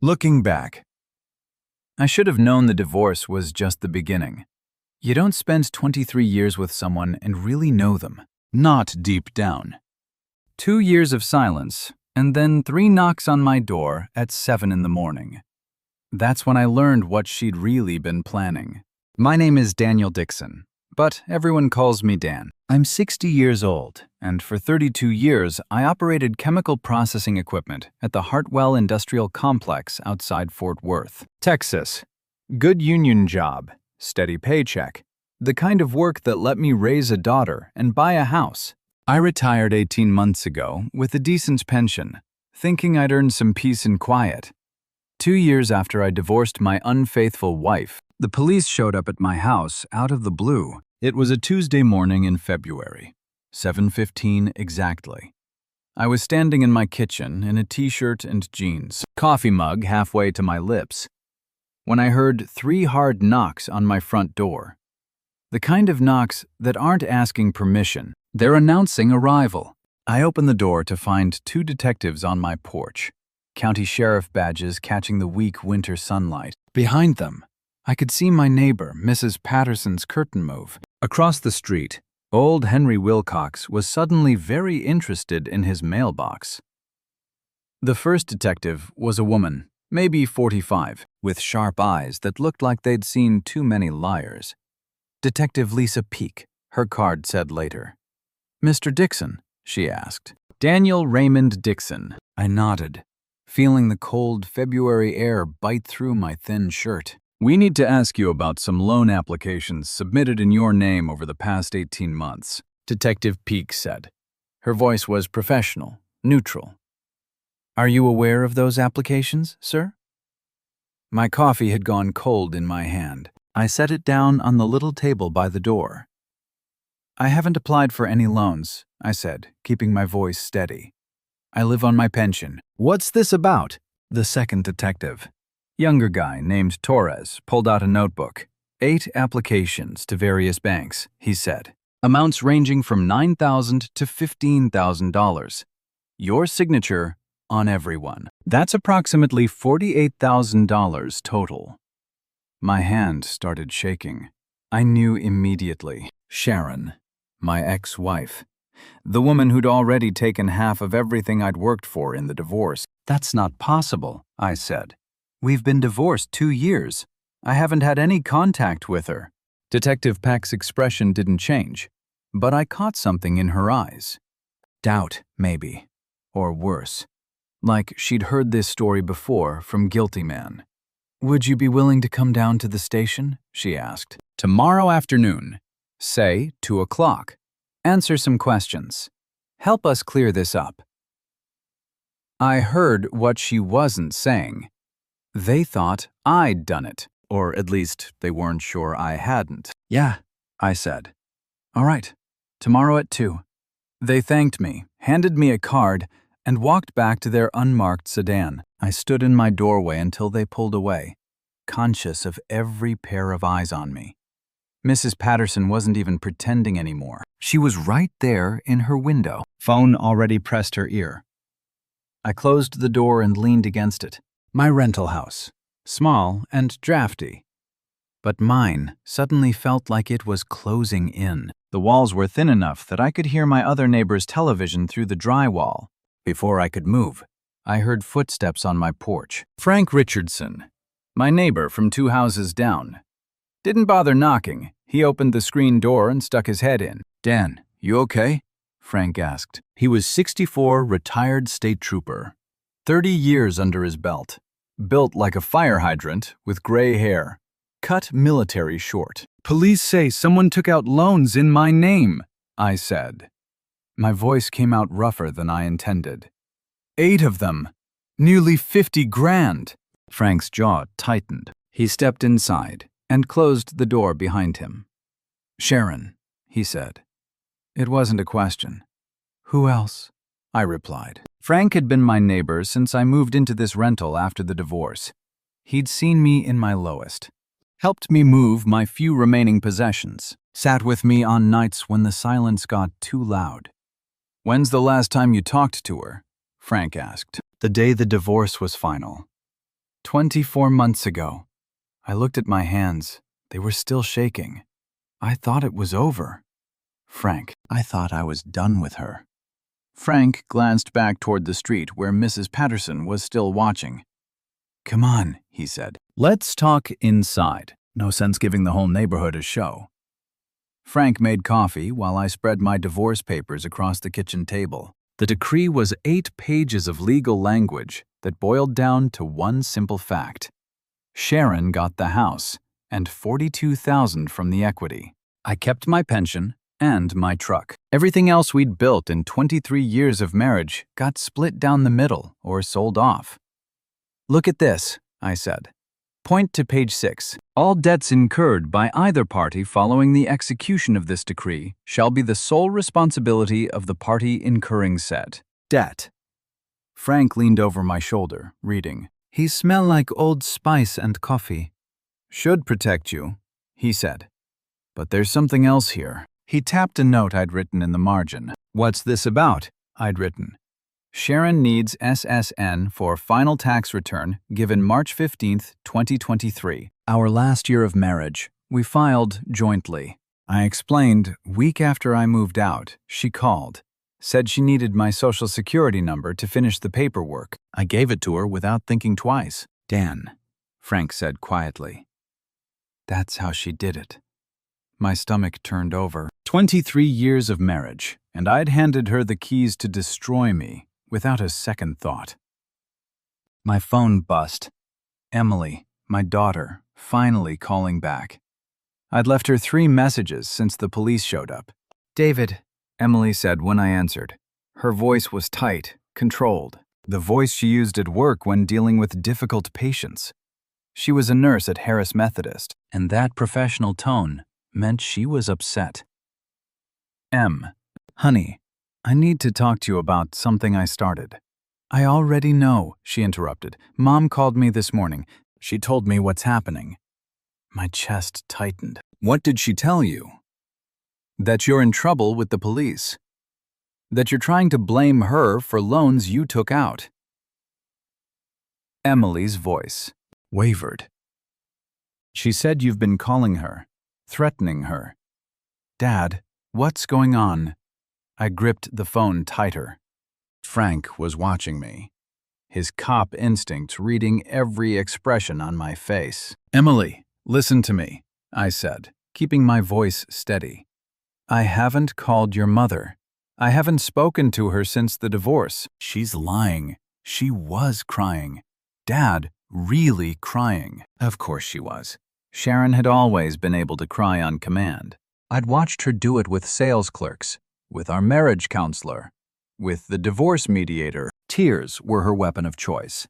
Looking back, I should have known the divorce was just the beginning. You don't spend 23 years with someone and really know them. Not deep down. 2 years of silence, and then 3 knocks on my door at 7 in the morning. That's when I learned what she'd really been planning. My name is Daniel Dixon, but everyone calls me Dan. I'm 60 years old, and for 32 years, I operated chemical processing equipment at the Hartwell Industrial Complex outside Fort Worth, Texas. Good union job, steady paycheck, the kind of work that let me raise a daughter and buy a house. I retired 18 months ago with a decent pension, thinking I'd earn some peace and quiet. 2 years after I divorced my unfaithful wife, the police showed up at my house out of the blue. It was a Tuesday morning in February, 7:15 exactly. I was standing in my kitchen in a t-shirt and jeans, coffee mug halfway to my lips, when I heard 3 hard knocks on my front door. The kind of knocks that aren't asking permission, they're announcing arrival. I opened the door to find 2 detectives on my porch, county sheriff badges catching the weak winter sunlight. Behind them, I could see my neighbor, Mrs. Patterson's curtain move. Across the street, old Henry Wilcox was suddenly very interested in his mailbox. The first detective was a woman, maybe 45, with sharp eyes that looked like they'd seen too many liars. Detective Lisa Peake, her card said later. "Mr. Dixon?" she asked. "Daniel Raymond Dixon." I nodded, feeling the cold February air bite through my thin shirt. "We need to ask you about some loan applications submitted in your name over the past 18 months, Detective Peake said. Her voice was professional, neutral. "Are you aware of those applications, sir?" My coffee had gone cold in my hand. I set it down on the little table by the door. "I haven't applied for any loans," I said, keeping my voice steady. "I live on my pension." "What's this about?" The second detective, younger guy named Torres, pulled out a notebook. 8 applications to various banks, he said. Amounts ranging from $9,000 to $15,000. Your signature on everyone. That's approximately $48,000 total. My hand started shaking. I knew immediately. Sharon, my ex-wife. The woman who'd already taken half of everything I'd worked for in the divorce. "That's not possible," I said. "We've been divorced 2 years. I haven't had any contact with her." Detective Peake's expression didn't change, but I caught something in her eyes. Doubt, maybe. Or worse. Like she'd heard this story before from Guilty Man. "Would you be willing to come down to the station?" she asked. "Tomorrow afternoon. Say 2 o'clock. Answer some questions. Help us clear this up." I heard what she wasn't saying. They thought I'd done it, or at least they weren't sure I hadn't. "Yeah," I said. "All right, tomorrow at 2. They thanked me, handed me a card, and walked back to their unmarked sedan. I stood in my doorway until they pulled away, conscious of every pair of eyes on me. Mrs. Patterson wasn't even pretending anymore. She was right there in her window. Phone already pressed her ear. I closed the door and leaned against it. My rental house, small and drafty. But mine suddenly felt like it was closing in. The walls were thin enough that I could hear my other neighbor's television through the drywall. Before I could move, I heard footsteps on my porch. Frank Richardson, my neighbor from 2 houses down. Didn't bother knocking. He opened the screen door and stuck his head in. "Dan, you okay?" Frank asked. He was 64, retired state trooper. 30 years under his belt. Built like a fire hydrant with gray hair. Cut military short. "Police say someone took out loans in my name," I said. My voice came out rougher than I intended. 8 of them. Nearly 50 grand. Frank's jaw tightened. He stepped inside and closed the door behind him. "Sharon," he said. It wasn't a question. "Who else?" I replied. Frank had been my neighbor since I moved into this rental after the divorce. He'd seen me in my lowest, helped me move my few remaining possessions, sat with me on nights when the silence got too loud. "When's the last time you talked to her?" Frank asked. "The day the divorce was final." 24 months ago. I looked at my hands. They were still shaking. I thought it was over. Frank, I thought I was done with her. Frank glanced back toward the street where Mrs. Patterson was still watching. Come on, he said. Let's talk inside. No sense giving the whole neighborhood a show. Frank made coffee while I spread my divorce papers across the kitchen table. The decree was 8 pages of legal language that boiled down to one simple fact. Sharon got the house and $42,000 from the equity. I kept my pension and my truck. Everything else we'd built in 23 years of marriage got split down the middle or sold off. Look at this, I said. Point to page 6. All debts incurred by either party following the execution of this decree shall be the sole responsibility of the party incurring said debt. Frank leaned over my shoulder, reading. He smell like Old Spice and coffee. Should protect you, he said. But there's something else here. He tapped a note I'd written in the margin. What's this about? I'd written. Sharon needs SSN for final tax return given March 15, 2023. Our last year of marriage, we filed jointly. I explained week after I moved out, she called. Said she needed my social security number to finish the paperwork. I gave it to her without thinking twice. Dan, Frank said quietly. That's how she did it. My stomach turned over. 23 years of marriage, and I'd handed her the keys to destroy me without a second thought. My phone buzzed. Emily, my daughter, finally calling back. I'd left her 3 messages since the police showed up. David, Emily said when I answered. Her voice was tight, controlled, the voice she used at work when dealing with difficult patients. She was a nurse at Harris Methodist, and that professional tone meant she was upset. Honey, I need to talk to you about something I started. I already know, she interrupted. Mom called me this morning. She told me what's happening. My chest tightened. What did she tell you? That you're in trouble with the police. That you're trying to blame her for loans you took out. Emily's voice wavered. She said you've been calling her, threatening her. Dad, what's going on? I gripped the phone tighter. Frank was watching me, his cop instincts reading every expression on my face. Emily, listen to me, I said, keeping my voice steady. I haven't called your mother. I haven't spoken to her since the divorce. She's lying. She was crying. Dad, really crying. Of course she was. Sharon had always been able to cry on command. I'd watched her do it with sales clerks, with our marriage counselor, with the divorce mediator. Tears were her weapon of choice.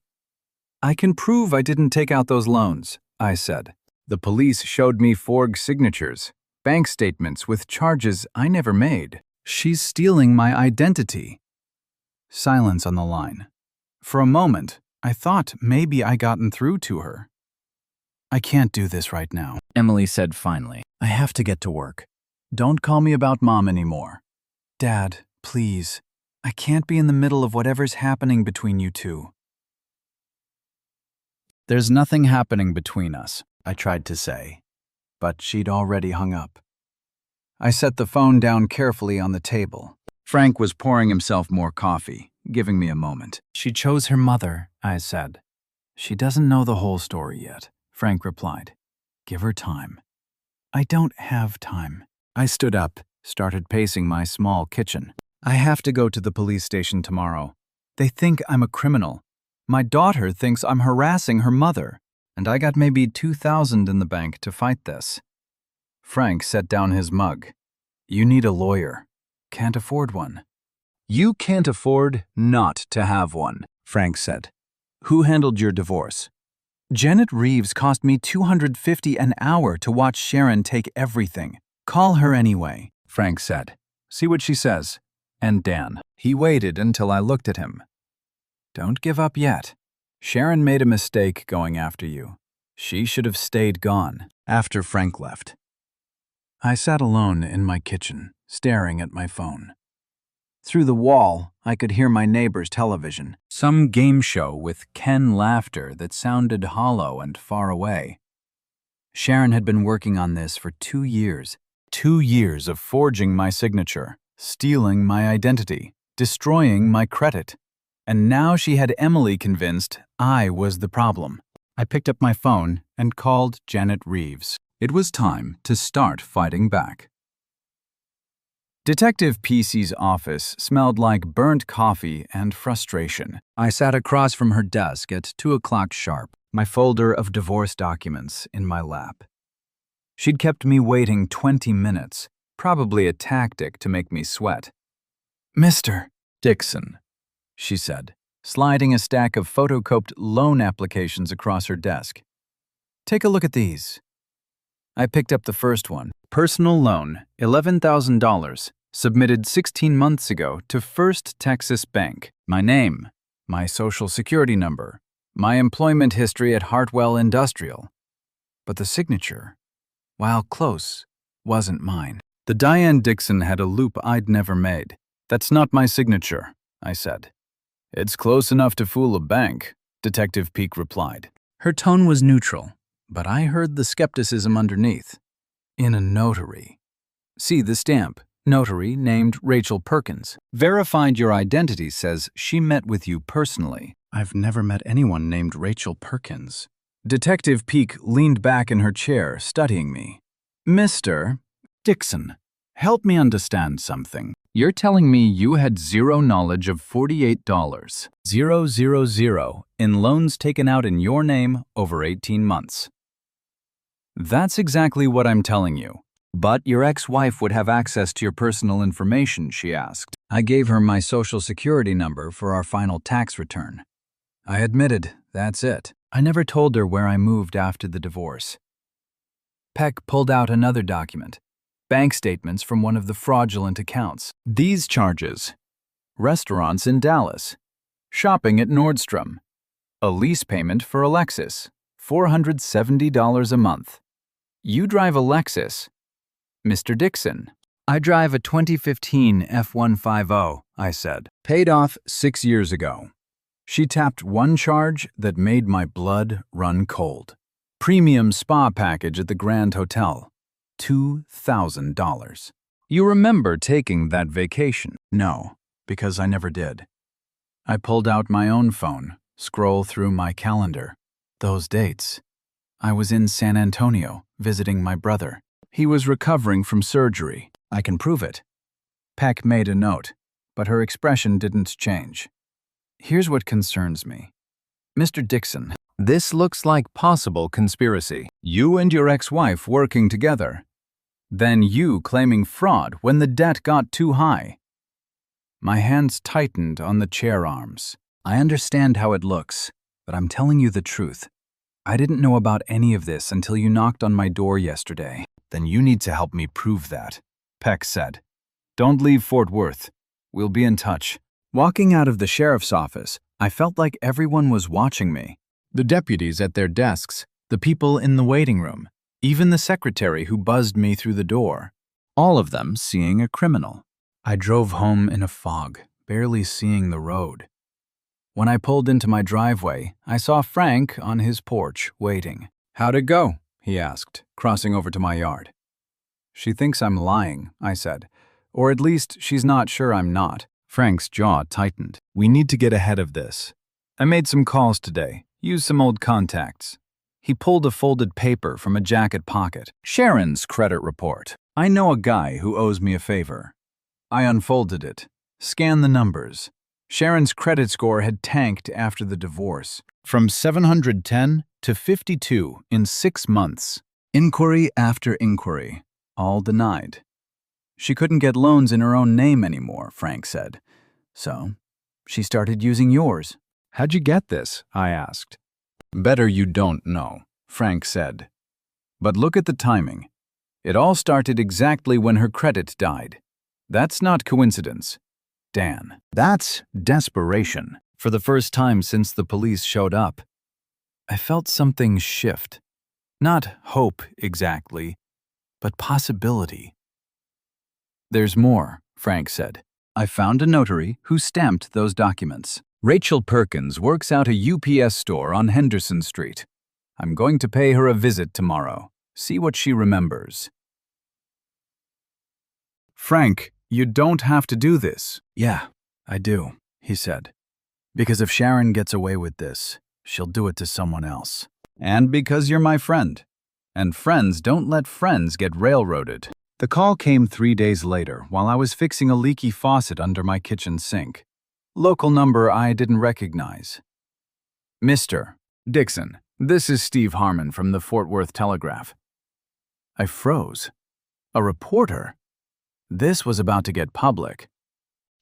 I can prove I didn't take out those loans, I said. The police showed me forged signatures, bank statements with charges I never made. She's stealing my identity. Silence on the line. For a moment, I thought maybe I gotten through to her. I can't do this right now, Emily said finally. I have to get to work. Don't call me about Mom anymore. Dad, please. I can't be in the middle of whatever's happening between you two. There's nothing happening between us, I tried to say, but she'd already hung up. I set the phone down carefully on the table. Frank was pouring himself more coffee, giving me a moment. She chose her mother, I said. She doesn't know the whole story yet, Frank replied. Give her time. I don't have time. I stood up, started pacing my small kitchen. I have to go to the police station tomorrow. They think I'm a criminal. My daughter thinks I'm harassing her mother, and I got maybe $2,000 in the bank to fight this. Frank set down his mug. You need a lawyer. Can't afford one. You can't afford not to have one, Frank said. Who handled your divorce? Janet Reeves cost me $250 an hour to watch Sharon take everything. Call her anyway, Frank said. See what she says. And Dan. He waited until I looked at him. Don't give up yet. Sharon made a mistake going after you. She should have stayed gone. After Frank left, I sat alone in my kitchen, staring at my phone. Through the wall, I could hear my neighbor's television. Some game show with Ken laughter that sounded hollow and far away. Sharon had been working on this for 2 years. 2 years of forging my signature, stealing my identity, destroying my credit. And now she had Emily convinced I was the problem. I picked up my phone and called Janet Reeves. It was time to start fighting back. Detective P.C.'s office smelled like burnt coffee and frustration. I sat across from her desk at 2 o'clock sharp, my folder of divorce documents in my lap. She'd kept me waiting 20 minutes, probably a tactic to make me sweat. "Mr. Dixon," she said, sliding a stack of photocopied loan applications across her desk. "Take a look at these." I picked up the first one. Personal loan, $11,000, submitted 16 months ago to First Texas Bank. My name, my social security number, my employment history at Hartwell Industrial. But the signature, while close, wasn't mine. The Diane Dixon had a loop I'd never made. "That's not my signature," I said. "It's close enough to fool a bank," Detective Peake replied. Her tone was neutral, but I heard the skepticism underneath. "In a notary. See the stamp. Notary named Rachel Perkins. Verified your identity says she met with you personally." I've never met anyone named Rachel Perkins. Detective Peake leaned back in her chair, studying me. "Mr. Dixon, help me understand something. You're telling me you had zero knowledge of $48,000 in loans taken out in your name over 18 months. That's exactly what I'm telling you. But your ex-wife would have access to your personal information," she asked. I gave her my social security number for our final tax return. I admitted, that's it. I never told her where I moved after the divorce. Peck pulled out another document. Bank statements from one of the fraudulent accounts. These charges: restaurants in Dallas, shopping at Nordstrom, a lease payment for a Lexus, $470 a month. You drive a Lexus, Mr. Dixon. I drive a 2015 F-150, I said. Paid off 6 years ago. She tapped one charge that made my blood run cold. Premium spa package at the Grand Hotel. $2,000. You remember taking that vacation? No, because I never did. I pulled out my own phone, scroll through my calendar. Those dates. I was in San Antonio, visiting my brother. He was recovering from surgery. I can prove it. Peck made a note, but her expression didn't change. Here's what concerns me. Mr. Dixon, this looks like possible conspiracy. You and your ex-wife working together. Then you claiming fraud when the debt got too high. My hands tightened on the chair arms. I understand how it looks, but I'm telling you the truth. I didn't know about any of this until you knocked on my door yesterday. Then you need to help me prove that, Peck said. Don't leave Fort Worth. We'll be in touch. Walking out of the sheriff's office, I felt like everyone was watching me. The deputies at their desks, the people in the waiting room, even the secretary who buzzed me through the door. All of them seeing a criminal. I drove home in a fog, barely seeing the road. When I pulled into my driveway, I saw Frank on his porch, waiting. "How'd it go?" he asked, crossing over to my yard. "She thinks I'm lying," I said. "Or at least she's not sure I'm not." Frank's jaw tightened. "We need to get ahead of this. I made some calls today, used some old contacts." He pulled a folded paper from a jacket pocket. "Sharon's credit report. I know a guy who owes me a favor." I unfolded it. Scanned the numbers. Sharon's credit score had tanked after the divorce, from 710 to 52 in 6 months. Inquiry after inquiry, all denied. She couldn't get loans in her own name anymore, Frank said. So, she started using yours. "How'd you get this?" I asked. "Better you don't know," Frank said. "But look at the timing. It all started exactly when her credit died. That's not coincidence. Dan, that's desperation. For the first time since the police showed up, I felt something shift. Not hope exactly, but possibility. "There's more," Frank said. I found a notary who stamped those documents. Rachel Perkins works out a UPS store on Henderson Street. I'm going to pay her a visit tomorrow. See what she remembers. Frank, you don't have to do this. Yeah, I do, he said. Because if Sharon gets away with this, she'll do it to someone else. And because you're my friend. And friends don't let friends get railroaded. The call came 3 days later while I was fixing a leaky faucet under my kitchen sink. Local number I didn't recognize. Mr. Dixon, this is Steve Harmon from the Fort Worth Telegraph. I froze. A reporter? This was about to get public.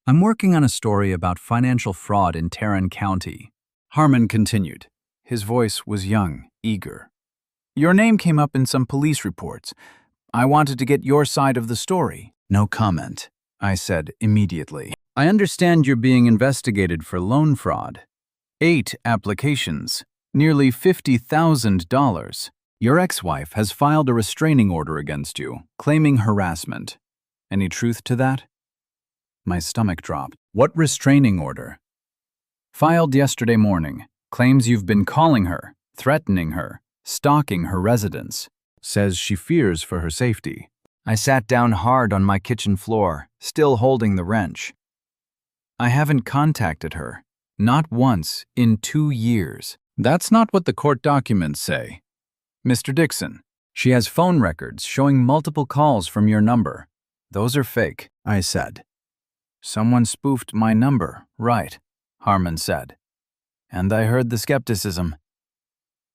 I'm working on a story about financial fraud in Tarrant County. Harmon continued. His voice was young, eager. Your name came up in some police reports. I wanted to get your side of the story. No comment, I said immediately. I understand you're being investigated for loan fraud. 8 applications, nearly $50,000. Your ex-wife has filed a restraining order against you, claiming harassment. Any truth to that? My stomach dropped. What restraining order? Filed yesterday morning. Claims you've been calling her, threatening her, stalking her residence. Says she fears for her safety. I sat down hard on my kitchen floor, still holding the wrench. I haven't contacted her, not once in 2 years. That's not what the court documents say. Mr. Dixon, she has phone records showing multiple calls from your number. Those are fake, I said. Someone spoofed my number, right, Harmon said. And I heard the skepticism.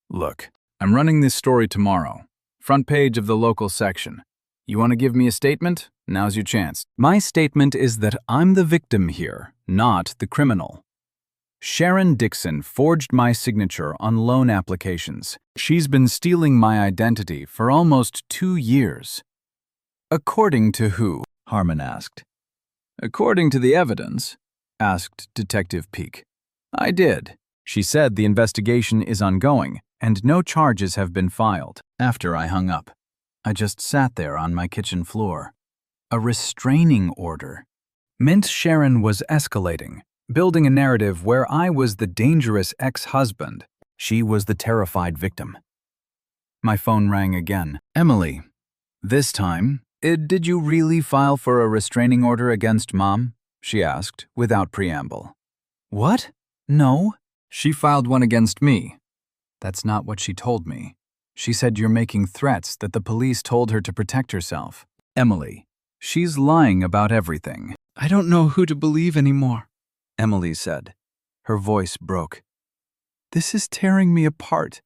Look, I'm running this story tomorrow. Front page of the local section. You want to give me a statement? Now's your chance. My statement is that I'm the victim here, not the criminal. Sharon Dixon forged my signature on loan applications. She's been stealing my identity for almost 2 years. According to who? Harmon asked. According to the evidence, asked Detective Peake. I did. She said the investigation is ongoing and no charges have been filed. After I hung up, I just sat there on my kitchen floor. A restraining order meant Sharon was escalating, building a narrative where I was the dangerous ex-husband. She was the terrified victim. My phone rang again. Emily, this time, did you really file for a restraining order against Mom? She asked, without preamble. What? No. She filed one against me. That's not what she told me. She said you're making threats that the police told her to protect herself. Emily, she's lying about everything. I don't know who to believe anymore, Emily said. Her voice broke. This is tearing me apart.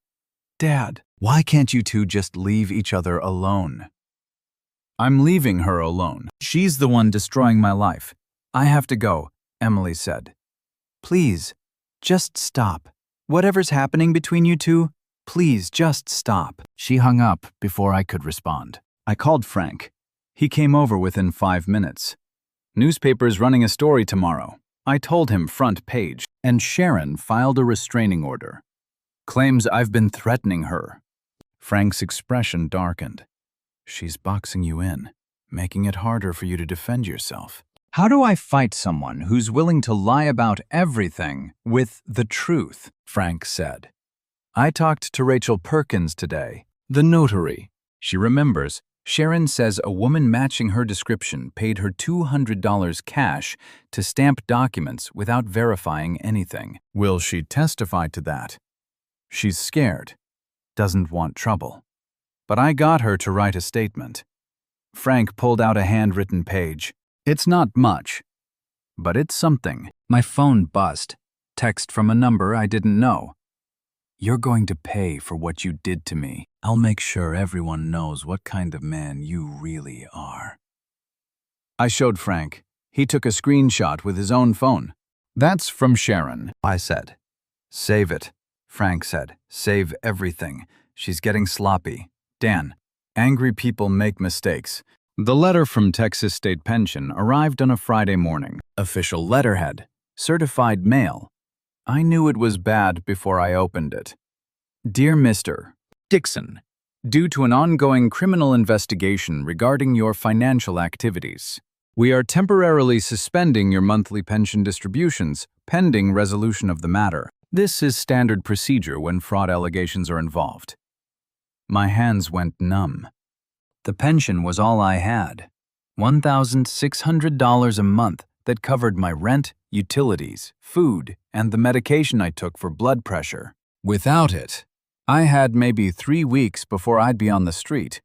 Dad, why can't you two just leave each other alone? I'm leaving her alone. She's the one destroying my life. I have to go, Emily said. Please, just stop. Whatever's happening between you two, please just stop. She hung up before I could respond. I called Frank. He came over within 5 minutes. Newspaper's running a story tomorrow. I told him front page, and Sharon filed a restraining order. Claims I've been threatening her. Frank's expression darkened. She's boxing you in, making it harder for you to defend yourself. How do I fight someone who's willing to lie about everything with the truth? Frank said. I talked to Rachel Perkins today, the notary. She remembers. Sharon says a woman matching her description paid her $200 cash to stamp documents without verifying anything. Will she testify to that? She's scared, doesn't want trouble. But I got her to write a statement. Frank pulled out a handwritten page. It's not much, but it's something. My phone buzzed. Text from a number I didn't know. You're going to pay for what you did to me. I'll make sure everyone knows what kind of man you really are. I showed Frank. He took a screenshot with his own phone. That's from Sharon, I said. Save it, Frank said. Save everything. She's getting sloppy. Dan, angry people make mistakes. The letter from Texas State Pension arrived on a Friday morning. Official letterhead. Certified mail. I knew it was bad before I opened it. Dear Mr. Dixon, due to an ongoing criminal investigation regarding your financial activities, We are temporarily suspending your monthly pension distributions, pending resolution of the matter. This is standard procedure when fraud allegations are involved. My hands went numb. The pension was all I had. $1,600 a month that covered my rent, utilities, food, and the medication I took for blood pressure. Without it, I had maybe 3 weeks before I'd be on the street.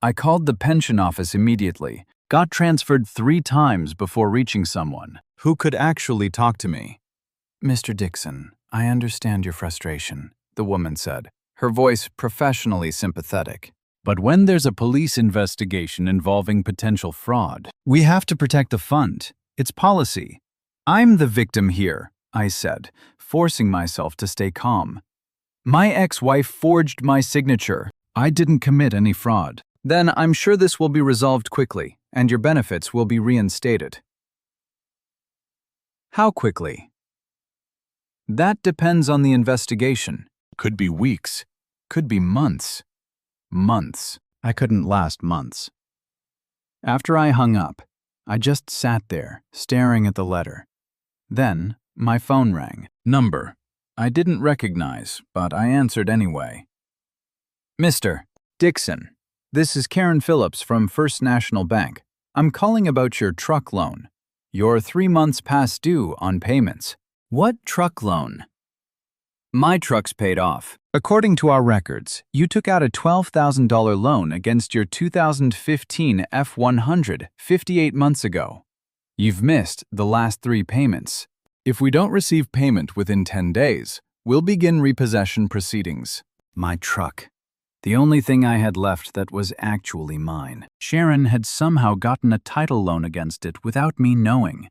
I called the pension office immediately, got transferred 3 times before reaching someone who could actually talk to me. "Mr. Dixon, I understand your frustration," the woman said, her voice professionally sympathetic. "But when there's a police investigation involving potential fraud, we have to protect the fund. It's policy." "I'm the victim here," I said, forcing myself to stay calm. "My ex-wife forged my signature. I didn't commit any fraud." "Then I'm sure this will be resolved quickly, and your benefits will be reinstated." "How quickly?" "That depends on the investigation. Could be weeks. Could be months." Months. I couldn't last months. After I hung up, I just sat there, staring at the letter. Then, my phone rang. Number I didn't recognize, but I answered anyway. "Mr. Dixon, this is Karen Phillips from First National Bank. I'm calling about your truck loan. You're 3 months past due on payments." "What truck loan?" "My truck's paid off. According to our records, you took out a $12,000 loan against your 2015 F-100 58 months ago. You've missed the last 3 payments. If we don't receive payment within 10 days, we'll begin repossession proceedings." My truck. The only thing I had left that was actually mine. Sharon had somehow gotten a title loan against it without me knowing.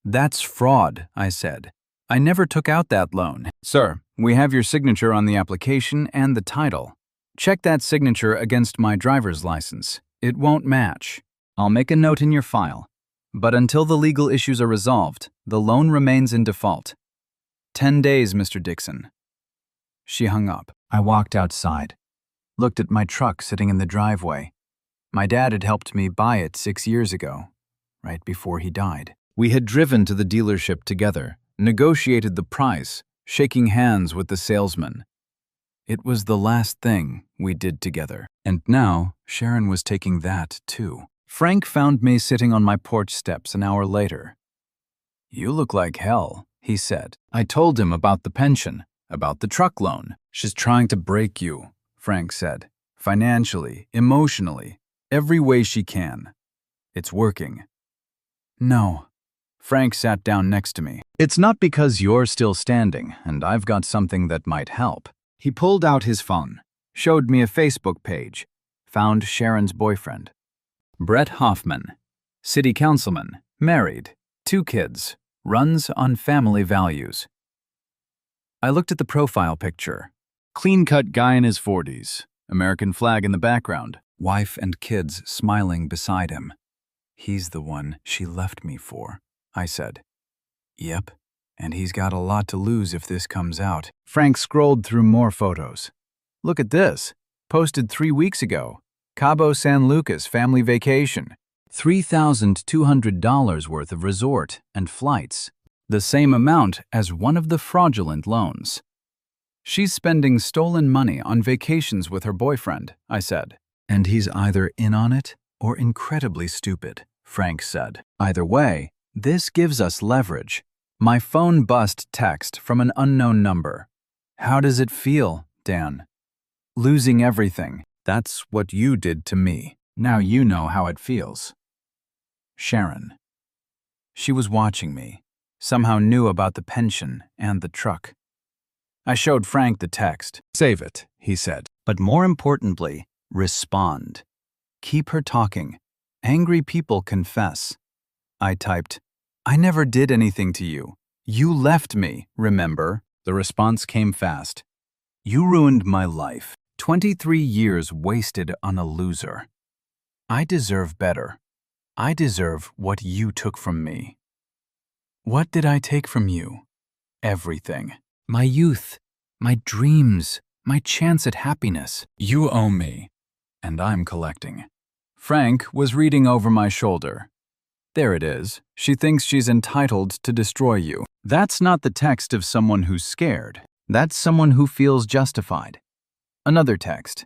"That's fraud," I said. "I never took out that loan." "Sir, we have your signature on the application and the title. Check that signature against my driver's license. It won't match. I'll make a note in your file. But until the legal issues are resolved, the loan remains in default. 10 days, Mr. Dixon." She hung up. I walked outside, looked at my truck sitting in the driveway. My dad had helped me buy it 6 years ago, right before he died. We had driven to the dealership together, negotiated the price, shaking hands with the salesman. It was the last thing we did together. And now, Sharon was taking that, too. Frank found me sitting on my porch steps an hour later. "You look like hell," he said. I told him about the pension, about the truck loan. "She's trying to break you," Frank said. "Financially, emotionally, every way she can. It's working." "No." Frank sat down next to me. "It's not because you're still standing, and I've got something that might help." He pulled out his phone, showed me a Facebook page, found Sharon's boyfriend. Brett Hoffman, city councilman, married, 2 kids, runs on family values. I looked at the profile picture. Clean-cut guy in his 40s, American flag in the background, wife and kids smiling beside him. "He's the one she left me for," I said. "Yep, and he's got a lot to lose if this comes out." Frank scrolled through more photos. "Look at this, posted 3 weeks ago. Cabo San Lucas family vacation. $3,200 worth of resort and flights. The same amount as one of the fraudulent loans." "She's spending stolen money on vacations with her boyfriend," I said. "And he's either in on it or incredibly stupid," Frank said. "Either way, this gives us leverage." My phone buzzed text from an unknown number. "How does it feel, Dan?" "Losing everything. That's what you did to me. Now you know how it feels." Sharon. She was watching me, somehow knew about the pension and the truck. I showed Frank the text. "Save it," he said. "But more importantly, respond. Keep her talking. Angry people confess." I typed, "I never did anything to you. You left me, remember?" The response came fast. "You ruined my life. 23 years wasted on a loser. I deserve better. I deserve what you took from me." What did I take from you? Everything. My youth, my dreams, my chance at happiness. You owe me, and I'm collecting. Frank was reading over my shoulder. There it is. She thinks she's entitled to destroy you. That's not the text of someone who's scared. That's someone who feels justified. Another text.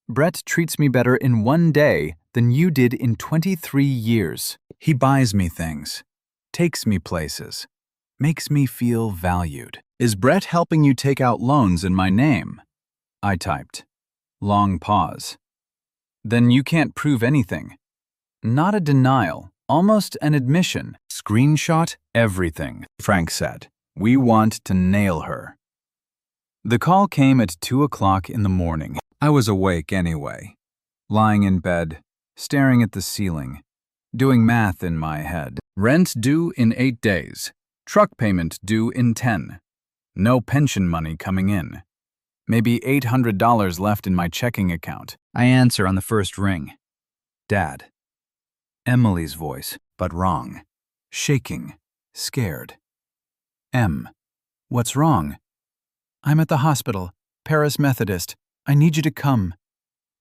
Brett treats me better in 1 day than you did in 23 years. He buys me things, takes me places, makes me feel valued. Is Brett helping you take out loans in my name? I typed. Long pause. Then you can't prove anything. Not a denial, almost an admission. Screenshot everything, Frank said. We want to nail her. The call came at 2 o'clock in the morning. I was awake anyway, lying in bed, staring at the ceiling, doing math in my head. Rent due in 8 days. Truck payment due in 10. No pension money coming in. Maybe $800 left in my checking account. I answer on the first ring. Dad. Emily's voice, but wrong. Shaking. Scared. M. What's wrong? I'm at the hospital. Paris Methodist. I need you to come.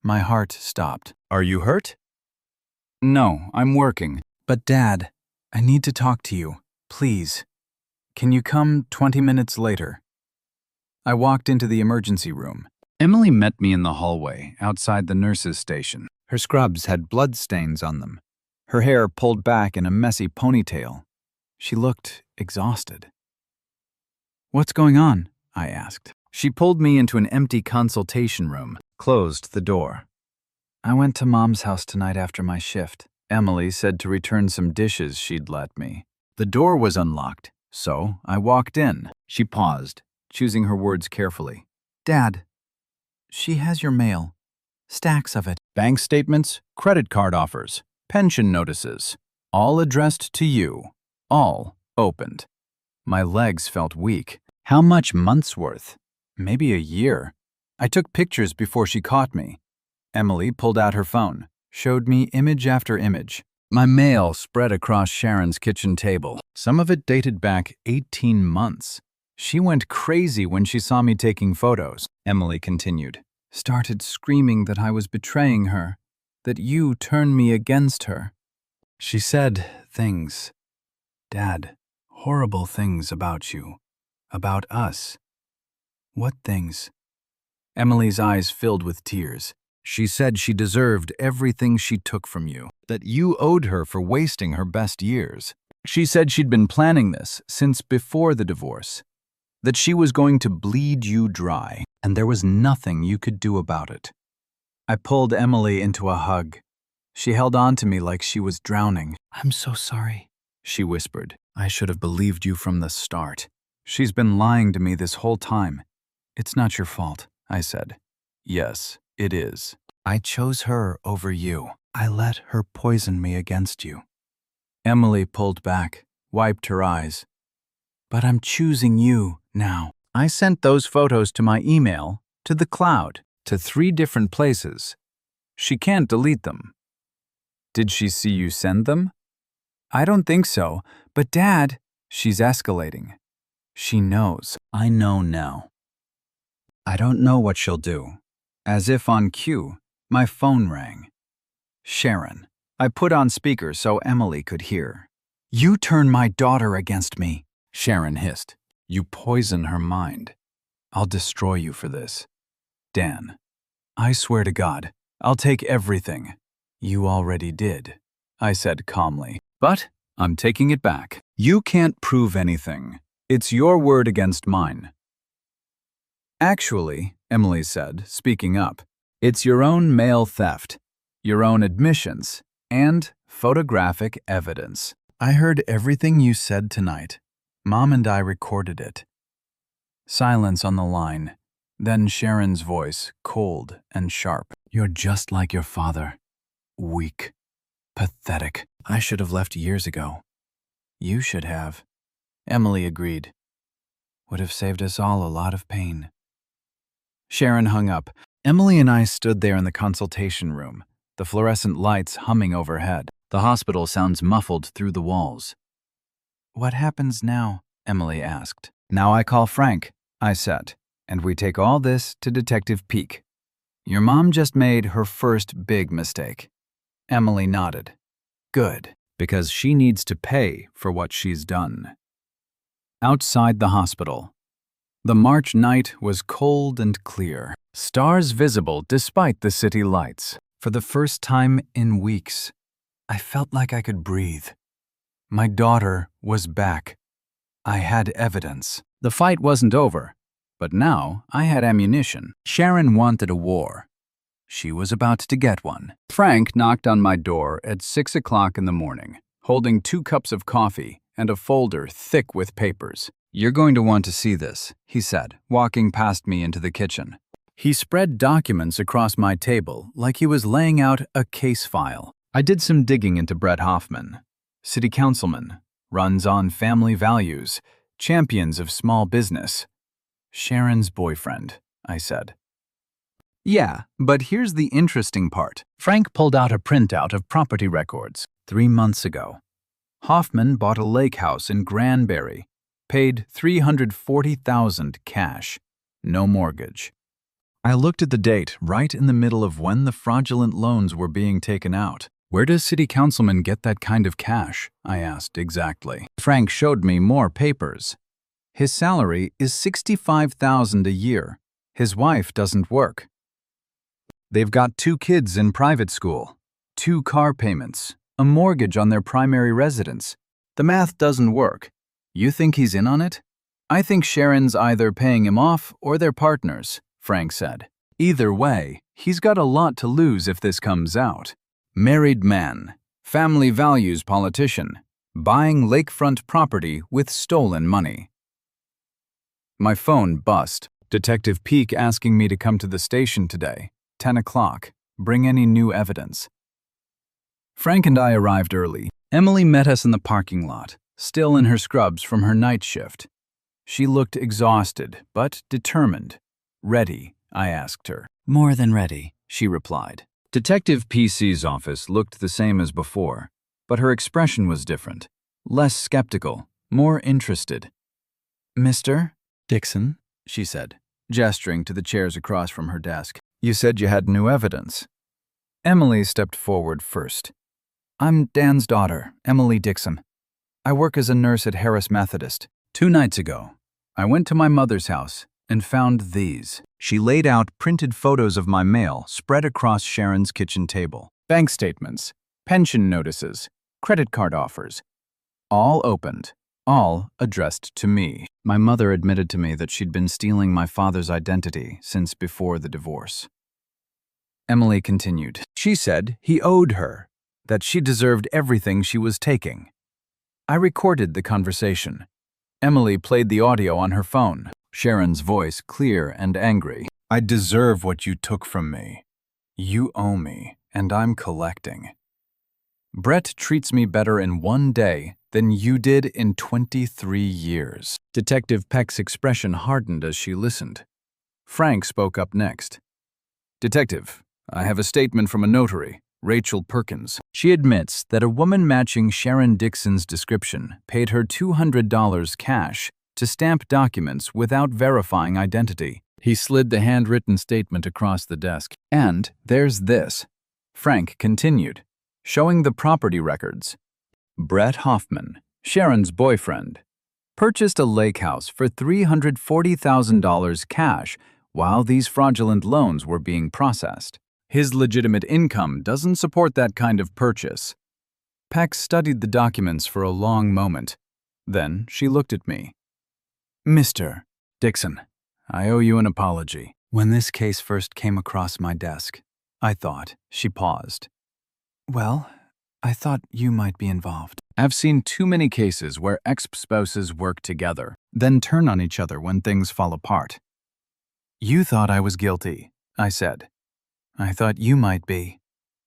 My heart stopped. Are you hurt? No, I'm working. But Dad, I need to talk to you. Please. Can you come 20 minutes later? I walked into the emergency room. Emily met me in the hallway, outside the nurse's station. Her scrubs had blood stains on them. Her hair pulled back in a messy ponytail. She looked exhausted. What's going on? I asked. She pulled me into an empty consultation room, closed the door. I went to Mom's house tonight after my shift. Emily said to return some dishes she'd let me. The door was unlocked, so I walked in. She paused, choosing her words carefully. Dad, she has your mail. Stacks of it. Bank statements, credit card offers, pension notices. All addressed to you. All opened. My legs felt weak. How much months' worth? Maybe a year. I took pictures before she caught me. Emily pulled out her phone, showed me image after image. My mail spread across Sharon's kitchen table. Some of it dated back 18 months. She went crazy when she saw me taking photos, Emily continued. Started screaming that I was betraying her, that you turned me against her. She said things. Dad, horrible things about you, about us. What things? Emily's eyes filled with tears. She said she deserved everything she took from you, that you owed her for wasting her best years. She said she'd been planning this since before the divorce, that she was going to bleed you dry, and there was nothing you could do about it. I pulled Emily into a hug. She held on to me like she was drowning. I'm so sorry, she whispered. I should have believed you from the start. She's been lying to me this whole time. It's not your fault, I said. Yes, it is. I chose her over you. I let her poison me against you. Emily pulled back, wiped her eyes. But I'm choosing you now. I sent those photos to my email, to the cloud, to 3 different places. She can't delete them. Did she see you send them? I don't think so, but Dad, she's escalating. She knows. I know now. I don't know what she'll do. As if on cue, my phone rang. Sharon. I put on speaker so Emily could hear. You turn my daughter against me, Sharon hissed. You poison her mind. I'll destroy you for this. Dan. I swear to God, I'll take everything. You already did, I said calmly. But I'm taking it back. You can't prove anything. It's your word against mine. Actually, Emily said, speaking up, it's your own mail theft, your own admissions, and photographic evidence. I heard everything you said tonight. Mom and I recorded it. Silence on the line. Then Sharon's voice, cold and sharp. You're just like your father. Weak. Pathetic. I should have left years ago. You should have. Emily agreed. Would have saved us all a lot of pain. Sharon hung up. Emily and I stood there in the consultation room, the fluorescent lights humming overhead. The hospital sounds muffled through the walls. What happens now? Emily asked. Now I call Frank, I said, and we take all this to Detective Peake. Your mom just made her first big mistake. Emily nodded. Good. because she needs to pay for what she's done. Outside the hospital. The March night was cold and clear, stars visible despite the city lights. For the first time in weeks, I felt like I could breathe. My daughter was back. I had evidence. The fight wasn't over, but now I had ammunition. Sharon wanted a war. She was about to get one. Frank knocked on my door at 6 o'clock in the morning, holding 2 cups of coffee and a folder thick with papers. "You're going to want to see this," he said, walking past me into the kitchen. He spread documents across my table like he was laying out a case file. I did some digging into Brett Hoffman, city councilman, runs on family values, champions of small business. Sharon's boyfriend, I said. "Yeah, but here's the interesting part." Frank pulled out a printout of property records. 3 months ago, Hoffman bought a lake house in Granbury, paid $340,000 cash, no mortgage. I looked at the date right in the middle of when the fraudulent loans were being taken out. "Where does city councilman get that kind of cash?" I asked exactly. Frank showed me more papers. His salary is $65,000 a year. His wife doesn't work. They've got 2 kids in private school, 2 car payments, a mortgage on their primary residence. The math doesn't work. You think he's in on it? "I think Sharon's either paying him off or they're partners," Frank said. "Either way, he's got a lot to lose if this comes out. Married man, family values politician, buying lakefront property with stolen money." My phone buzzed. Detective Peake asking me to come to the station today, 10 o'clock, bring any new evidence. Frank and I arrived early. Emily met us in the parking lot, still in her scrubs from her night shift. She looked exhausted, but determined. "Ready?" I asked her. "More than ready," she replied. Detective PC's office looked the same as before, but her expression was different. Less skeptical, more interested. "Mr. Dixon," she said, gesturing to the chairs across from her desk. "You said you had new evidence." Emily stepped forward first. "I'm Dan's daughter, Emily Dixon. I work as a nurse at Harris Methodist. 2 nights ago, I went to my mother's house and found these." She laid out printed photos of my mail spread across Sharon's kitchen table. Bank statements, pension notices, credit card offers. All opened, all addressed to me. My mother admitted to me that she'd been stealing my father's identity since before the divorce. Emily continued. "She said he owed her, that she deserved everything she was taking." I recorded the conversation. Emily played the audio on her phone. Sharon's voice clear and angry. "I deserve what you took from me. You owe me, and I'm collecting. Brett treats me better in 1 day than you did in 23 years. Detective Peck's expression hardened as she listened. Frank spoke up next. "Detective, I have a statement from a notary, Rachel Perkins. She admits that a woman matching Sharon Dixon's description paid her $200 cash to stamp documents without verifying identity." He slid the handwritten statement across the desk. "And there's this." Frank continued, showing the property records. Brett Hoffman, Sharon's boyfriend, purchased a lake house for $340,000 cash while these fraudulent loans were being processed. His legitimate income doesn't support that kind of purchase. Peck studied the documents for a long moment. Then she looked at me. "Mr. Dixon, I owe you an apology. When this case first came across my desk, I thought," she paused. "Well, I thought you might be involved. I've seen too many cases where ex-spouses work together, then turn on each other when things fall apart." "You thought I was guilty," I said. "I thought you might be.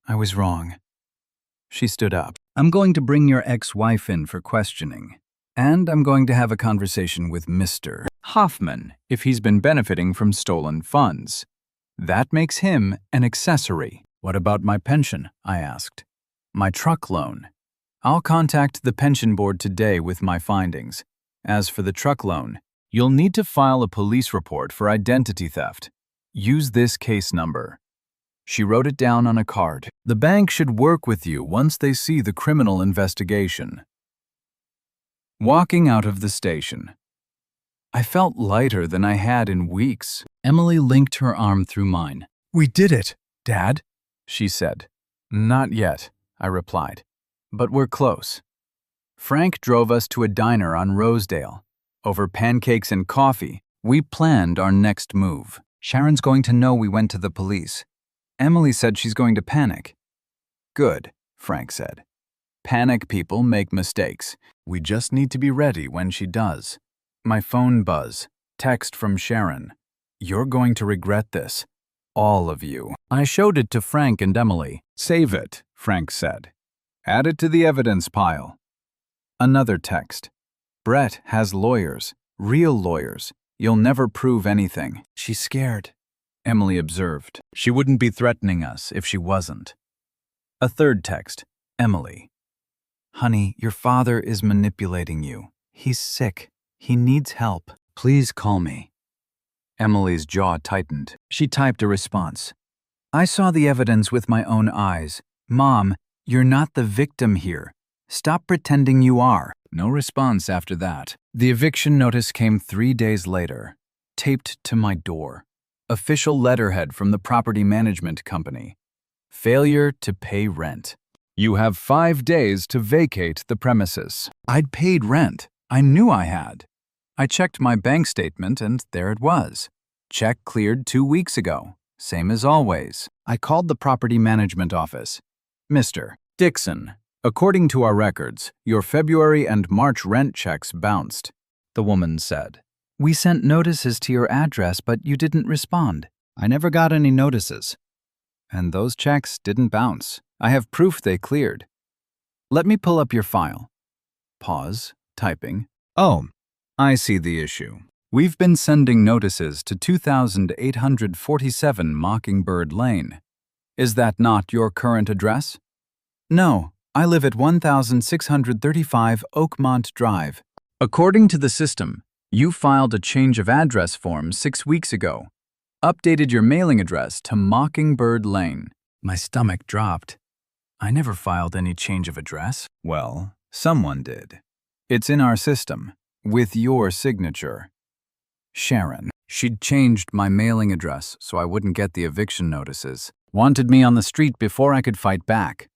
I was wrong." She stood up. "I'm going to bring your ex-wife in for questioning. And I'm going to have a conversation with Mr. Hoffman if he's been benefiting from stolen funds. That makes him an accessory." "What about my pension?" I asked. "My truck loan. I'll contact the pension board today with my findings. As for the truck loan, you'll need to file a police report for identity theft. Use this case number." She wrote it down on a card. The bank should work with you once they see the criminal investigation. Walking out of the station. I felt lighter than I had in weeks. Emily linked her arm through mine. "We did it, Dad," she said. "Not yet," I replied, "but we're close." Frank drove us to a diner on Rosedale. Over pancakes and coffee, we planned our next move. "Sharon's going to know we went to the police. Emily said she's going to panic." "Good," Frank said. "Panic people make mistakes. We just need to be ready when she does." My phone buzz. Text from Sharon. "You're going to regret this. All of you." I showed it to Frank and Emily. "Save it," Frank said. "Add it to the evidence pile." Another text. "Brett has lawyers. Real lawyers. You'll never prove anything." "She's scared," Emily observed. "She wouldn't be threatening us if she wasn't." A third text. Emily. "Honey, your father is manipulating you. He's sick. He needs help. Please call me." Emily's jaw tightened. She typed a response. "I saw the evidence with my own eyes. Mom, you're not the victim here. Stop pretending you are." No response after that. The eviction notice came 3 days later, taped to my door. Official letterhead from the property management company. Failure to pay rent. You have 5 days to vacate the premises. I'd paid rent. I knew I had. I checked my bank statement and there it was. Check cleared 2 weeks ago. Same as always. I called the property management office. "Mr. Dixon, according to our records, your February and March rent checks bounced." The woman said, "We sent notices to your address, but you didn't respond." "I never got any notices." "And those checks didn't bounce. I have proof they cleared." "Let me pull up your file." Pause, typing. "Oh, I see the issue. We've been sending notices to 2847 Mockingbird Lane. Is that not your current address?" "No, I live at 1635 Oakmont Drive." "According to the system, you filed a change of address form 6 weeks ago. Updated your mailing address to Mockingbird Lane." My stomach dropped. I never filed any change of address. "Well, someone did. It's in our system, with your signature." Sharon. She'd changed my mailing address so I wouldn't get the eviction notices. Wanted me on the street before I could fight back.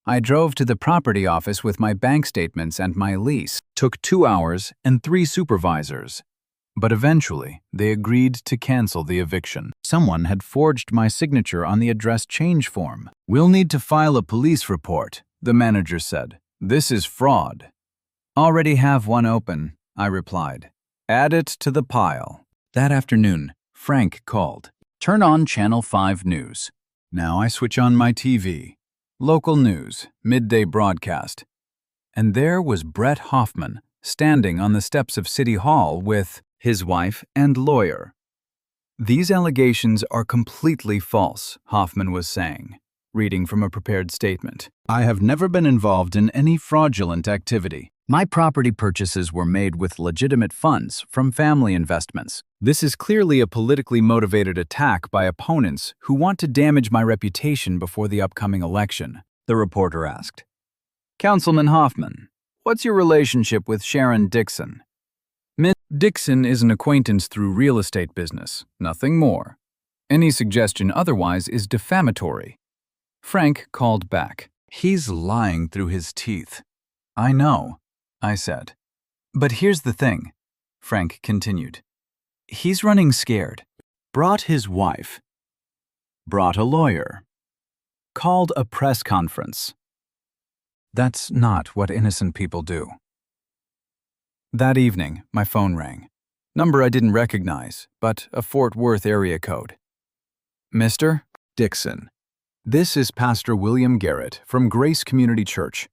I drove to the property office with my bank statements and my lease. Took 2 hours and 3 supervisors. But eventually, they agreed to cancel the eviction. Someone had forged my signature on the address change form. "We'll need to file a police report," the manager said. "This is fraud." "Already have one open," I replied. "Add it to the pile." That afternoon, Frank called. "Turn on Channel 5 News." Now I switch on my TV. Local news, midday broadcast. And there was Brett Hoffman, standing on the steps of City Hall with his wife and lawyer. "These allegations are completely false," Hoffman was saying, reading from a prepared statement. "I have never been involved in any fraudulent activity. My property purchases were made with legitimate funds from family investments. This is clearly a politically motivated attack by opponents who want to damage my reputation before the upcoming election," the reporter asked. "Councilman Hoffman, what's your relationship with Sharon Dixon?" "Miss Dixon is an acquaintance through real estate business, nothing more. Any suggestion otherwise is defamatory." Frank called back. He's lying through his teeth. "I know," I said. "But here's the thing," Frank continued. "He's running scared. Brought his wife. Brought a lawyer. Called a press conference. That's not what innocent people do." That evening, my phone rang. Number I didn't recognize, but a Fort Worth area code. "Mr. Dixon, this is Pastor William Garrett from Grace Community Church.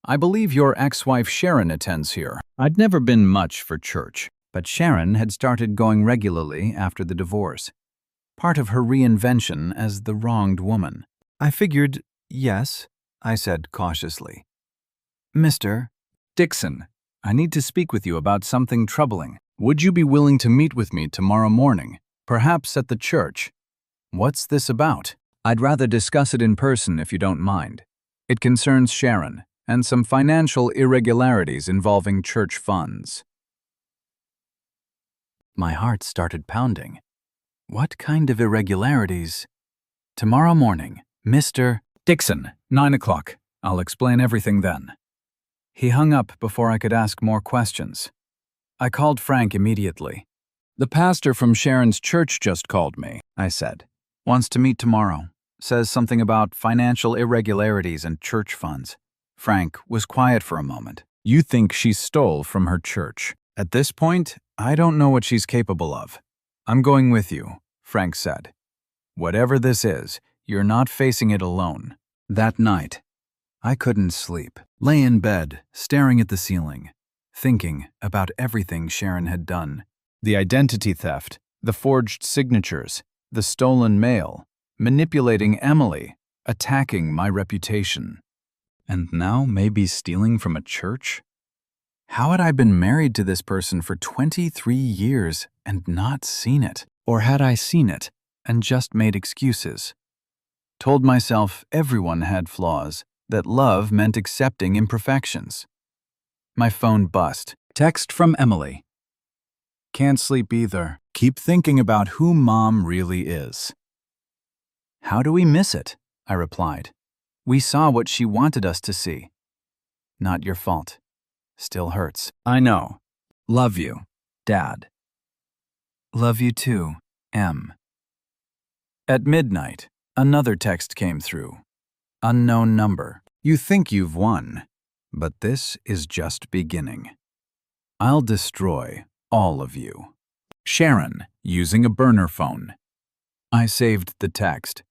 I believe your ex-wife Sharon attends here." I'd never been much for church, but Sharon had started going regularly after the divorce. Part of her reinvention as the wronged woman. I figured, yes, I said cautiously. "Mr. Dixon, I need to speak with you about something troubling. Would you be willing to meet with me tomorrow morning, perhaps at the church?" "What's this about?" I'd rather discuss it in person if you don't mind. It concerns Sharon and some financial irregularities involving church funds. My heart started pounding. What kind of irregularities? Tomorrow morning, Mr. Dixon, 9 o'clock. I'll explain everything then. He hung up before I could ask more questions. I called Frank immediately. The pastor from Sharon's church just called me, I said. Wants to meet tomorrow. Says something about financial irregularities and church funds. Frank was quiet for a moment. You think she stole from her church. At this point, I don't know what she's capable of. I'm going with you, Frank said. Whatever this is, you're not facing it alone. That night, I couldn't sleep. Lay in bed, staring at the ceiling, thinking about everything Sharon had done. The identity theft, the forged signatures, the stolen mail, manipulating Emily, attacking my reputation. And now maybe stealing from a church? How had I been married to this person for 23 years and not seen it? Or had I seen it and just made excuses? Told myself everyone had flaws, that love meant accepting imperfections. My phone buzzed. Text from Emily. Can't sleep either. Keep thinking about who Mom really is. How do we miss it? I replied. We saw what she wanted us to see. Not your fault. Still hurts. I know. Love you, Dad. Love you too, M. At midnight, another text came through. Unknown number. You think you've won, but this is just beginning. I'll destroy all of you. Sharon, using a burner phone. I saved the text,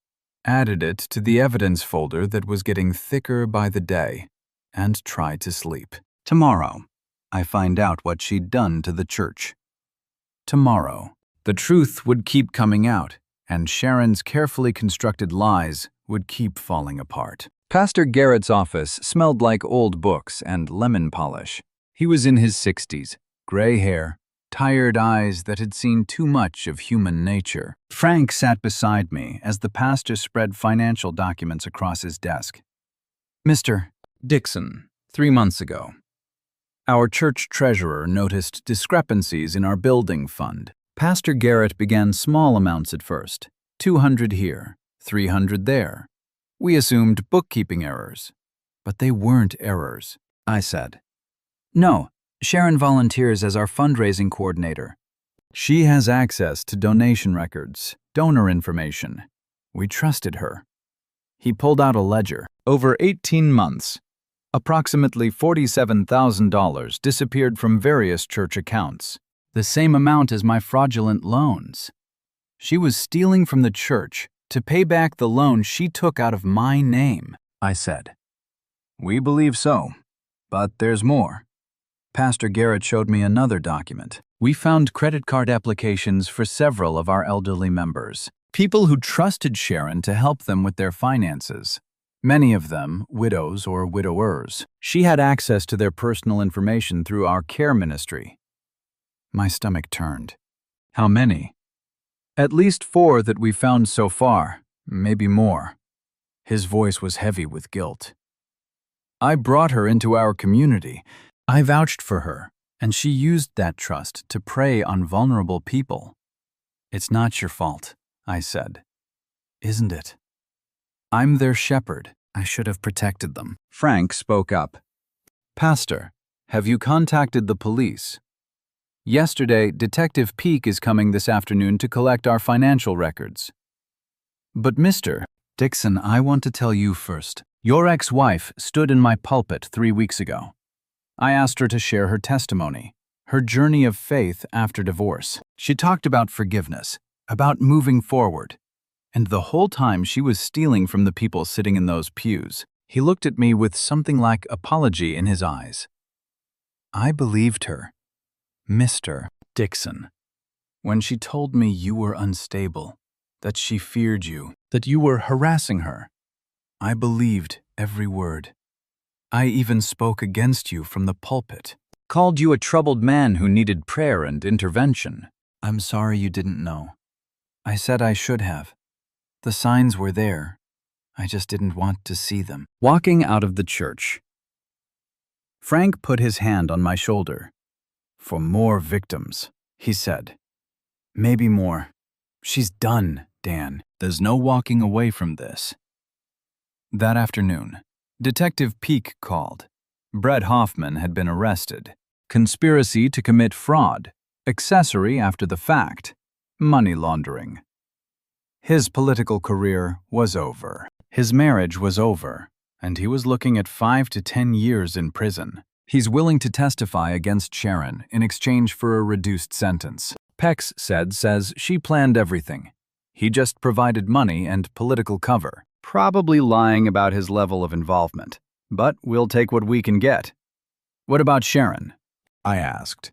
added it to the evidence folder that was getting thicker by the day, and tried to sleep. Tomorrow, I find out what she'd done to the church. Tomorrow, the truth would keep coming out, and Sharon's carefully constructed lies would keep falling apart. Pastor Garrett's office smelled like old books and lemon polish. He was in his 60s, gray hair, tired eyes that had seen too much of human nature. Frank sat beside me as the pastor spread financial documents across his desk. Mr. Dixon, 3 months ago. Our church treasurer noticed discrepancies in our building fund. Pastor Garrett began small amounts at first, 200 here, 300 there. We assumed bookkeeping errors, but they weren't errors, I said. No, Sharon volunteers as our fundraising coordinator. She has access to donation records, donor information. We trusted her. He pulled out a ledger. Over 18 months, approximately $47,000 disappeared from various church accounts, the same amount as my fraudulent loans. She was stealing from the church to pay back the loan she took out of my name, I said. We believe so, but there's more. Pastor Garrett showed me another document. We found credit card applications for several of our elderly members, people who trusted Sharon to help them with their finances. Many of them widows or widowers. She had access to their personal information through our care ministry. My stomach turned. How many? At least 4 that we found so far, maybe more. His voice was heavy with guilt. I brought her into our community. I vouched for her, and she used that trust to prey on vulnerable people. It's not your fault, I said. Isn't it? I'm their shepherd. I should have protected them. Frank spoke up. Pastor, have you contacted the police? Yesterday, Detective Peake is coming this afternoon to collect our financial records. But Mr. Dixon, I want to tell you first. Your ex-wife stood in my pulpit 3 weeks ago. I asked her to share her testimony, her journey of faith after divorce. She talked about forgiveness, about moving forward. And the whole time she was stealing from the people sitting in those pews. He looked at me with something like apology in his eyes. I believed her. Mr. Dixon, when she told me you were unstable, that she feared you, that you were harassing her, I believed every word. I even spoke against you from the pulpit, called you a troubled man who needed prayer and intervention. I'm sorry you didn't know. I said I should have. The signs were there. I just didn't want to see them. Walking out of the church. Frank put his hand on my shoulder. For more victims, he said. Maybe more. She's done, Dan. There's no walking away from this. That afternoon, Detective Peake called. Brett Hoffman had been arrested. Conspiracy to commit fraud, accessory after the fact, money laundering. His political career was over. His marriage was over, and he was looking at 5 to 10 years in prison. He's willing to testify against Sharon in exchange for a reduced sentence. Pex says she planned everything. He just provided money and political cover, probably lying about his level of involvement. But we'll take what we can get. What about Sharon? I asked.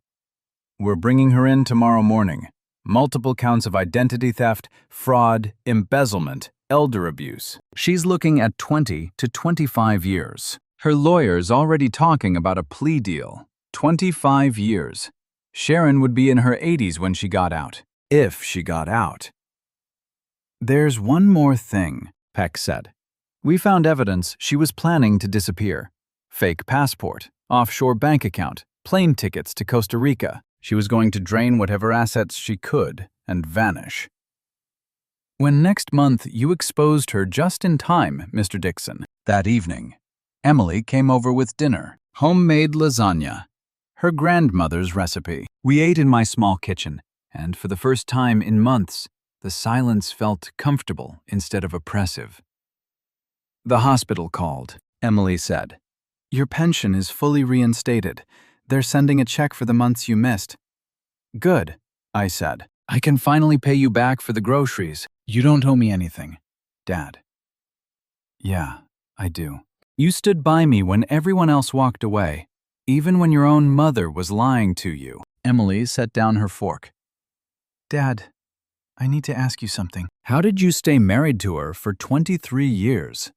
We're bringing her in tomorrow morning. Multiple counts of identity theft, fraud, embezzlement, elder abuse. She's looking at 20 to 25 years. Her lawyer's already talking about a plea deal. 25 years. Sharon would be in her 80s when she got out. If she got out. There's one more thing, Peck said. We found evidence she was planning to disappear. Fake passport, offshore bank account, plane tickets to Costa Rica. She was going to drain whatever assets she could and vanish. When next month you exposed her just in time, Mr. Dixon. That evening, Emily came over with dinner. Homemade lasagna. Her grandmother's recipe. We ate in my small kitchen, and for the first time in months, the silence felt comfortable instead of oppressive. The hospital called, Emily said. Your pension is fully reinstated. They're sending a check for the months you missed. Good, I said. I can finally pay you back for the groceries. You don't owe me anything, Dad. Yeah, I do. You stood by me when everyone else walked away, even when your own mother was lying to you. Emily set down her fork. Dad, I need to ask you something. How did you stay married to her for 23 years?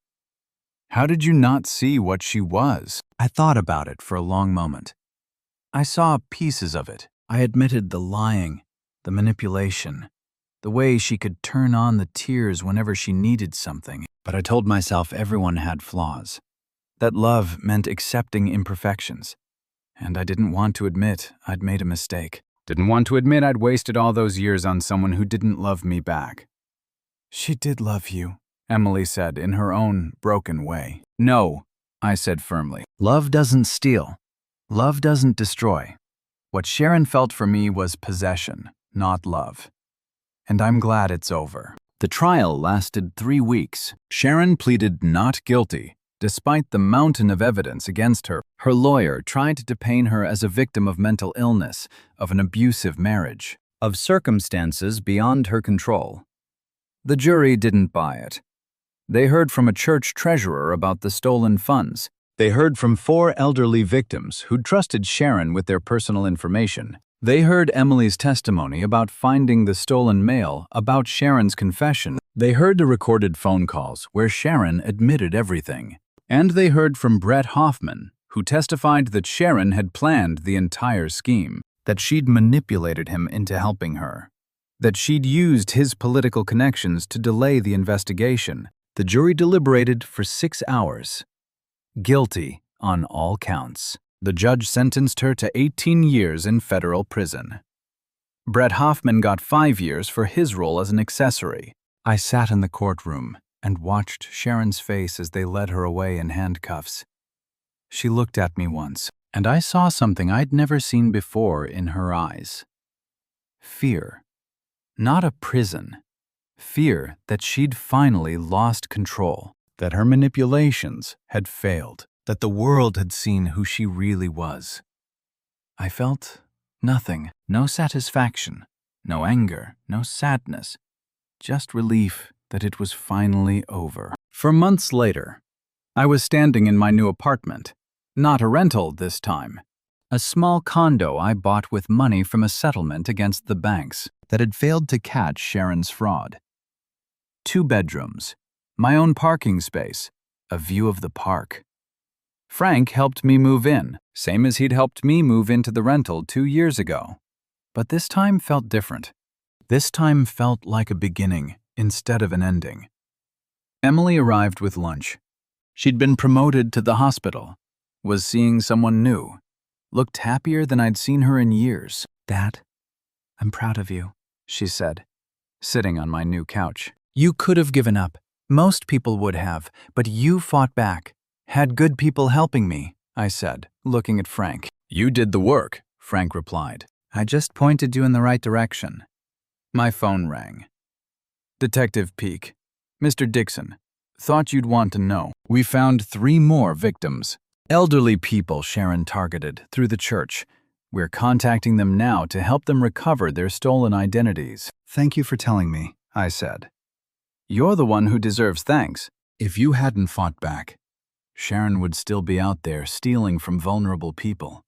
How did you not see what she was? I thought about it for a long moment. I saw pieces of it. I admitted the lying, the manipulation, the way she could turn on the tears whenever she needed something. But I told myself everyone had flaws. That love meant accepting imperfections. And I didn't want to admit I'd made a mistake. Didn't want to admit I'd wasted all those years on someone who didn't love me back. She did love you, Emily said in her own broken way. No, I said firmly. Love doesn't steal. Love doesn't destroy. What Sharon felt for me was possession, not love. And I'm glad it's over. The trial lasted 3 weeks. Sharon pleaded not guilty, despite the mountain of evidence against her. Her lawyer tried to paint her as a victim of mental illness, of an abusive marriage, of circumstances beyond her control. The jury didn't buy it. They heard from a church treasurer about the stolen funds. They heard from 4 elderly victims who'd trusted Sharon with their personal information. They heard Emily's testimony about finding the stolen mail, about Sharon's confession. They heard the recorded phone calls where Sharon admitted everything. And they heard from Brett Hoffman, who testified that Sharon had planned the entire scheme, that she'd manipulated him into helping her, that she'd used his political connections to delay the investigation. The jury deliberated for 6 hours. Guilty on all counts. The judge sentenced her to 18 years in federal prison. Brett Hoffman got 5 years for his role as an accessory. I sat in the courtroom and watched Sharon's face as they led her away in handcuffs. She looked at me once, and I saw something I'd never seen before in her eyes. Fear. Not a prison. Fear that she'd finally lost control, that her manipulations had failed, that the world had seen who she really was. I felt nothing, no satisfaction, no anger, no sadness, just relief that it was finally over. For months later, I was standing in my new apartment, not a rental this time, a small condo I bought with money from a settlement against the banks that had failed to catch Sharon's fraud. 2 bedrooms, my own parking space, a view of the park. Frank helped me move in, same as he'd helped me move into the rental 2 years ago. But this time felt different. This time felt like a beginning, instead of an ending. Emily arrived with lunch. She'd been promoted to the hospital, was seeing someone new, looked happier than I'd seen her in years. "Dad, I'm proud of you," she said, sitting on my new couch. "You could have given up. Most people would have, but you fought back. Had good people helping me," I said, looking at Frank. "You did the work," Frank replied. "I just pointed you in the right direction." My phone rang. "Detective Peake. Mr. Dixon. Thought you'd want to know. We found 3 more victims. Elderly people Sharon targeted through the church. We're contacting them now to help them recover their stolen identities." "Thank you for telling me," I said. "You're the one who deserves thanks. If you hadn't fought back, Sharon would still be out there stealing from vulnerable people.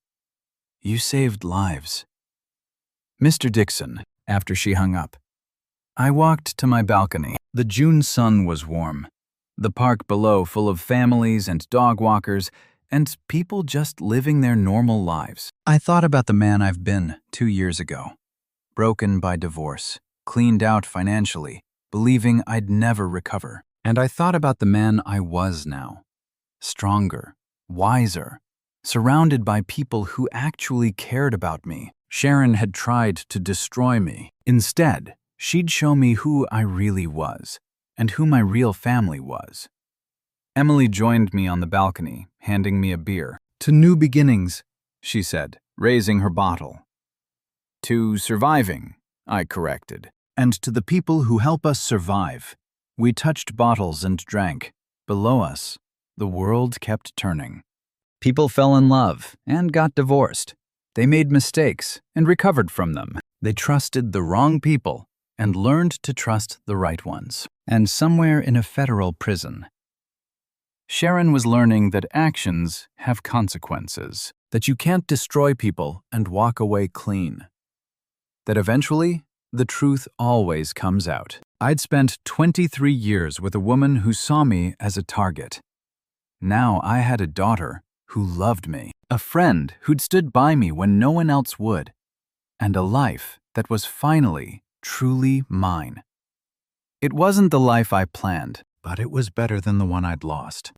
You saved lives." "Mr. Dixon," after she hung up, I walked to my balcony. The June sun was warm. The park below full of families and dog walkers and people just living their normal lives. I thought about the man I've been 2 years ago. Broken by divorce, cleaned out financially, believing I'd never recover. And I thought about the man I was now. Stronger, wiser, surrounded by people who actually cared about me. Sharon had tried to destroy me. Instead, she'd show me who I really was, and who my real family was. Emily joined me on the balcony, handing me a beer. "To new beginnings," she said, raising her bottle. "To surviving," I corrected. "And to the people who help us survive." We touched bottles and drank. Below us, the world kept turning. People fell in love and got divorced. They made mistakes and recovered from them. They trusted the wrong people and learned to trust the right ones. And somewhere in a federal prison, Sharon was learning that actions have consequences, that you can't destroy people and walk away clean, that eventually the truth always comes out. I'd spent 23 years with a woman who saw me as a target. Now I had a daughter who loved me, a friend who'd stood by me when no one else would, and a life that was finally truly mine. It wasn't the life I planned, but it was better than the one I'd lost.